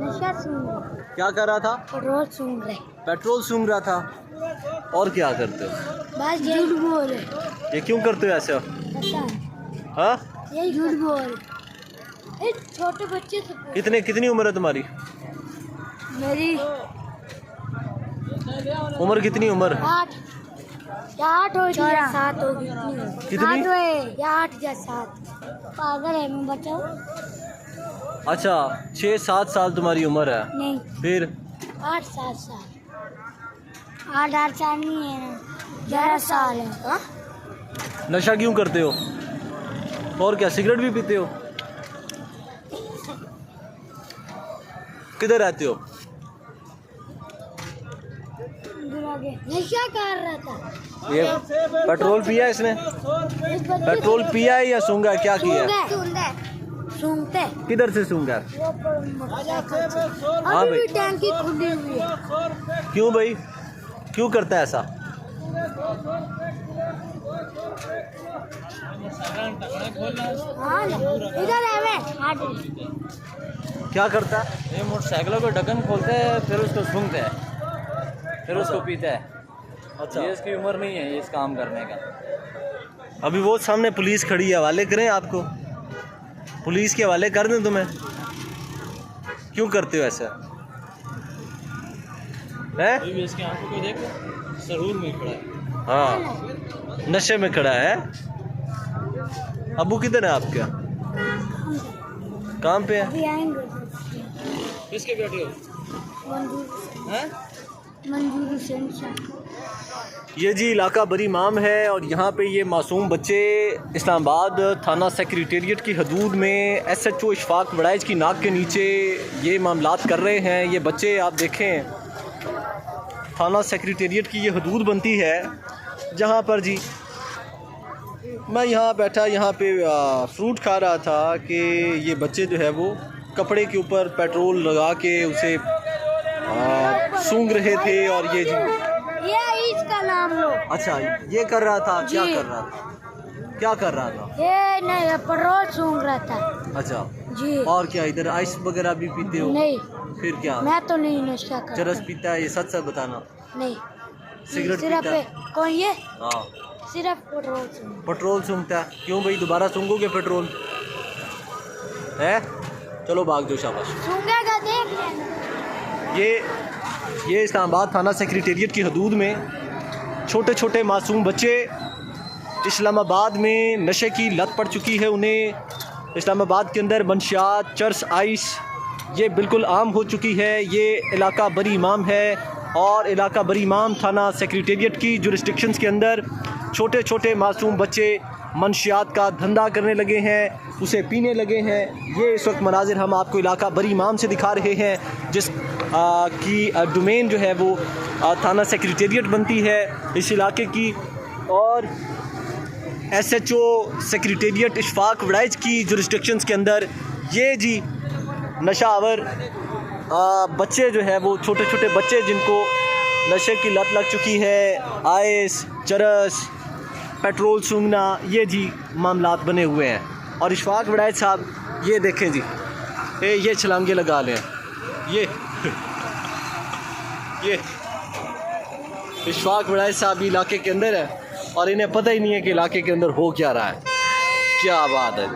नशा सूंघ रहे। क्या कर रहा था? पेट्रोल सूंघ रहे। पेट्रोल सूंघ रहा था। और क्या करते हो? बस झूठ बोल रहे। ये क्यों करते हो ऐसा? पता है, हाँ, यही झूठ बोल रहे। छोटे बच्चे से कितनी उम्र है तुम्हारी? मेरी उम्र कितनी उम्र? 8 या 8 होगी या 7 होगी। कितनी? 8 या 8 या 7। पागल है मैं बचाओ। अच्छा, 6-7 साल तुम्हारी उम्र है। नहीं, फिर 8-7 साल। 8 साल नहीं है ना, 11 साल है। हाँ? नशा क्यों करते हो? और क्या, सिगरेट भी पीते हो? किधर रहते हो? नशा कर रहा था। ये पेट्रोल पिया है इसने? पेट्रोल पिया है या सूंघा है? क्या किया है? सूंघते। किधर से सूंघा है? हाँ अभी भाई। भी टैंकी खुली हुई है। क्यों भाई, क्यों करता है ऐसा? हाँ, इधर है वे। क्या करता है? ये मोटरसाइकिलों को ढक्कन खोलते हैं, फिर उसको सूंघते हैं, फिर उसको पीता है। अच्छा, ये इसकी उम्र नहीं है इस काम करने का। अभी वो सामने पुलिस खड़ी है, हवाले करें आपको? पुलिस के हवाले कर दें तुम्हें? क्यों करते हो ऐसा? है? अभी भी इसकी आंखों को देखो, सरूर में खड़ा है। हाँ, नशे में खड़ा है। अबू किधर है आपका? काम पे है? अभी आएंगे। किसके बेटे हो? हैं? मंजूर हुसैन शाह। ये जी इलाका बरी माम है और यहाँ पे ये मासूम बच्चे इस्लामाबाद थाना सेक्रेटेरिएट की हदूद में SHO इशफाक वड़ाइज की नाक के नीचे ये मामलात कर रहे हैं। ये बच्चे आप देखें, थाना सेक्रेटेरिएट की ये हदूद बनती है जहाँ पर जी मैं यहाँ बैठा यहाँ पे फ्रूट खा रहा था कि ये बच्चे जो है वो कपड़े के ऊपर पेट्रोल लगा के उसे सूंघ रहे थे। और ये जी, ये इसका नाम लो। अच्छा, ये कर रहा था? क्या जी। कर रहा था? क्या कर रहा था? ये नहीं, पेट्रोल सूंघ रहा था। अच्छा, जी। और क्या, इधर आइस वगैरह भी पीते हो? नहीं, फिर क्या, मैं तो नहीं नशा करता। चरस पीता है? ये सच सच बताना। नहीं, सिगरेट सिर्फ पीता है? कौन ये? हाँ, सिर्फ पेट्रोल सूंघ। पेट्रोल सूंघता है। क्यों भाई, दोबारा सूंघोगे पेट्रोल? है, चलो भाग दो, शाबाश। सूंघेगा, देख लेना। ये इस्लामाबाद थाना सेक्रेटेरिएट की हदूद में छोटे छोटे मासूम बच्चे इस्लामाबाद में नशे की लत पड़ चुकी है उन्हें। इस्लामाबाद के अंदर मंशियात, चरस, आइस ये बिल्कुल आम हो चुकी है। ये इलाका बरी इमाम है और इलाका बरी इमाम थाना सेक्रेटेरिएट की जुरिस्डिक्शंस के अंदर छोटे छोटे मासूम बच्चे मंशियात का धंधा करने लगे हैं, उसे पीने लगे हैं। ये इस वक्त मनाजिर हम आपको इलाका बरी इमाम से दिखा रहे हैं, जिस की डोमेन जो है वो थाना सेक्रेटेरिएट बनती है इस इलाके की। और SHO सेक्रेटेरिएट इशफाक वड़ाइज की जुरिस्डिक्शंस के अंदर ये जी नशावर बच्चे जो है वो छोटे छोटे बच्चे जिनको नशे की लत लग चुकी है, आइस, चरस, पेट्रोल सूंघना, ये जी मामलात बने हुए हैं। और इशफाक वड़ाइज साहब ये देखें जी, ये छलांगे लगा लें, ये इशफाक वड़ाइज साहब इलाके के अंदर है और इन्हें पता ही नहीं है कि इलाके के अंदर हो क्या रहा है। क्या बात है।